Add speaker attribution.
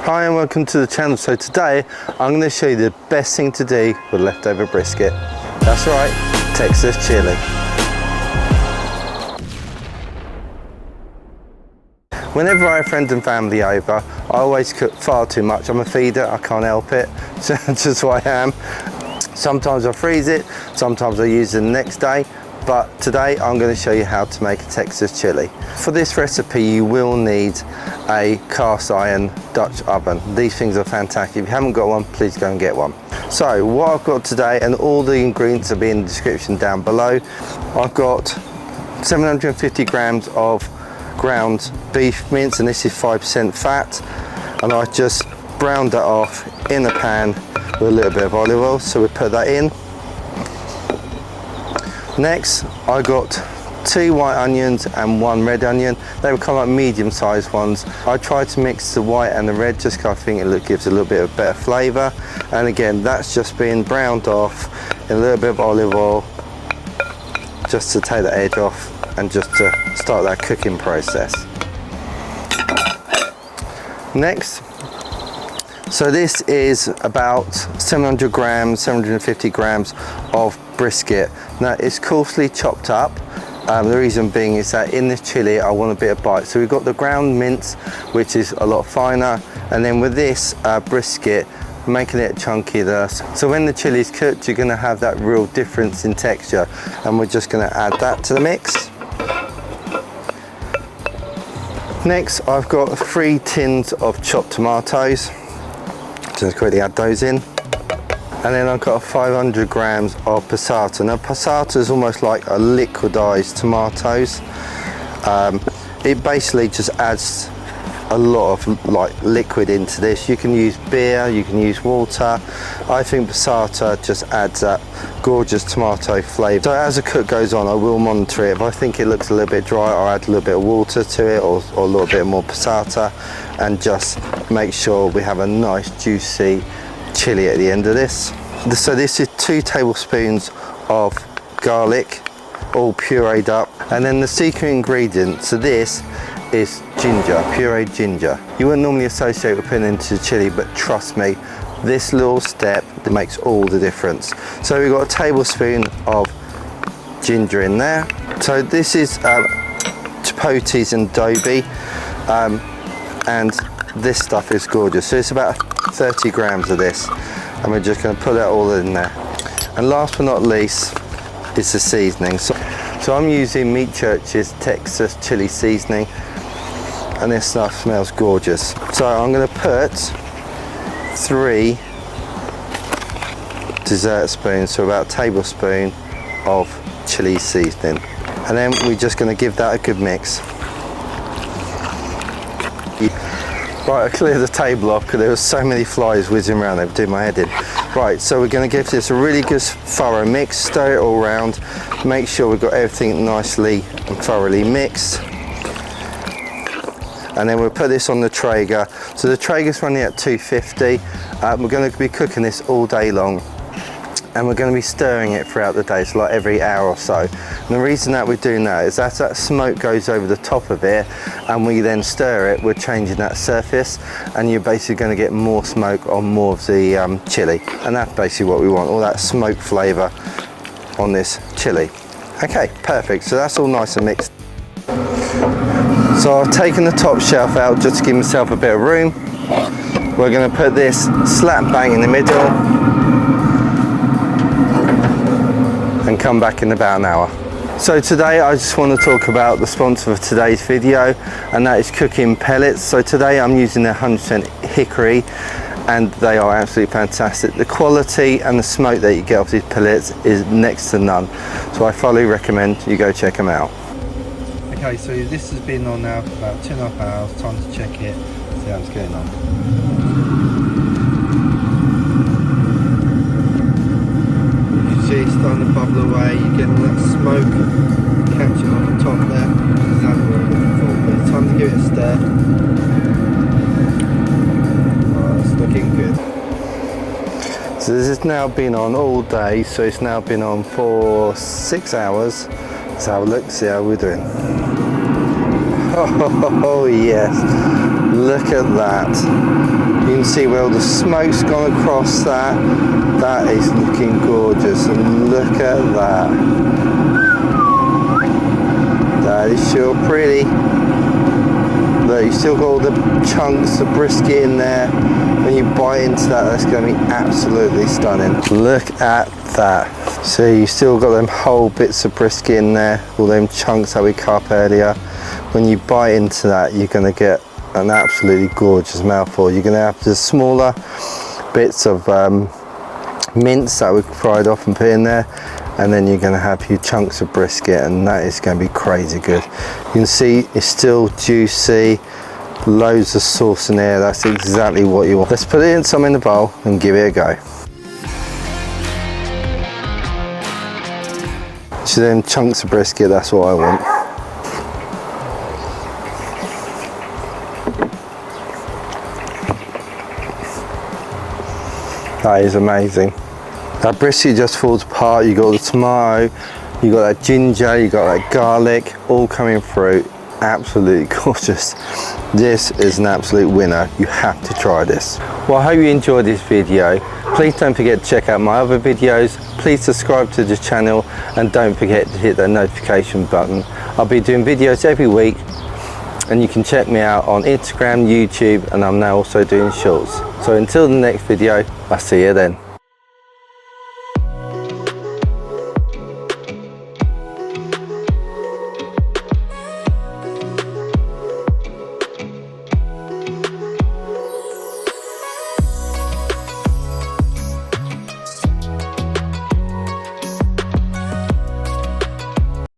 Speaker 1: Hi and welcome to the channel. So today I'm going to show you the best thing to do with leftover brisket. That's right, Texas chili. Whenever I have friends and family over, I always cook far too much. I'm a feeder, I can't help it, just who I am. Sometimes I freeze it, sometimes I use it the next day, but today I'm going to show you how to make a Texas chili. For this recipe you will need a cast iron Dutch oven. These things are fantastic. If you haven't got one, please go and get one. So what I've got today, and all the ingredients will be in the description down below. I've got 750 grams of ground beef mince, and this is 5% fat, and I just browned that off in a pan with a little bit of olive oil, so we put that in. Next I got 2 white onions and 1 red onion. They were kind of like medium sized ones. I tried to mix the white and the red just because I think it gives a little bit of better flavour, and again that's just been browned off in a little bit of olive oil just to take the edge off and just to start that cooking process. Next, so this is about 700 grams, 750 grams of brisket. Now it's coarsely chopped up. The reason being is that in this chili I want a bit of bite. So we've got the ground mince, which is a lot finer, and then with this brisket, making it chunkier. So when the chili is cooked, you're going to have that real difference in texture, and we're just going to add that to the mix. Next I've got 3 tins of chopped tomatoes. Just quickly add those in. And then I've got 500 grams of passata. Now passata is almost like a liquidized tomatoes. It basically just adds a lot of like liquid into this. You can use beer, you can use water. I think passata just adds that gorgeous tomato flavour. So as the cook goes on, I will monitor it. If I think it looks a little bit dry, I'll add a little bit of water to it, or a little bit more passata, and just make sure we have a nice juicy chili at the end of this. So this is 2 tablespoons of garlic, all pureed up, and then the secret ingredient to this is ginger, pureed ginger. You wouldn't normally associate with putting into chili, but trust me, this little step that makes all the difference. So we've got a tablespoon of ginger in there. So this is Chipotle's and adobo, and this stuff is gorgeous. So it's about 30 grams of this, and we're just going to put that all in there. And last but not least is the seasoning. So I'm using Meat Church's Texas chili seasoning, and this stuff smells gorgeous. So I'm going to put 3 dessert spoons, so about a tablespoon of chili seasoning, and then we're just going to give that a good mix. Right, I cleared the table off because there were so many flies whizzing around, they were doing my head in. Right, so we're going to give this a really good thorough mix, stir it all around, make sure we've got everything nicely and thoroughly mixed. And then we'll put this on the Traeger. So the Traeger's running at 250. We're going to be cooking this all day long, and we're going to be stirring it throughout the day, so like every hour or so. And the reason that we're doing that is as that smoke goes over the top of it and we then stir it, we're changing that surface, and you're basically going to get more smoke on more of the chili, and that's basically what we want, all that smoke flavour on this chili. Okay, perfect, so that's all nice and mixed. So I've taken the top shelf out just to give myself a bit of room. We're going to put this slap bang in the middle and come back in about an hour. So today I just want to talk about the sponsor of today's video, and that is cooking pellets. So today I'm using their 100% hickory, and they are absolutely fantastic. The quality and the smoke that you get off these pellets is next to none, so I fully recommend you go check them out. Okay, so this has been on now for about 2.5 hours. Time to check it, see how it's going on. See, it's starting to bubble away, you get all that smoke catching on the top there. Exactly what I'm looking for, but it's time to give it a stir. Oh, it's looking good. So this has now been on all day, so it's now been on for 6 hours. Let's have a look, see how we're doing. Oh yes, look at that. You can see where all the smoke's gone across that. That is looking gorgeous, and look at that. That is sure pretty. Look, you still got all the chunks of brisket in there. When you bite into that, that's going to be absolutely stunning. Look at that. So you still got them whole bits of brisket in there, all them chunks that we cut up earlier. When you bite into that, you're going to get an absolutely gorgeous mouthful. You're going to have the smaller bits of mince that we fried off and put in there, and then you're going to have your chunks of brisket, and that is going to be crazy good. You can see it's still juicy, loads of sauce in there. That's exactly what you want. Let's put it in some in the bowl and give it a go. So then chunks of brisket, that's what I want. That is amazing. That brisket just falls apart. You got the tomato, you got that ginger, you got that garlic, all coming through. Absolutely gorgeous. This is an absolute winner. You have to try this. Well, I hope you enjoyed this video. Please don't forget to check out my other videos. Please subscribe to the channel, and don't forget to hit that notification button. I'll be doing videos every week, and you can check me out on Instagram, YouTube, and I'm now also doing shorts. So until the next video, I'll see you then.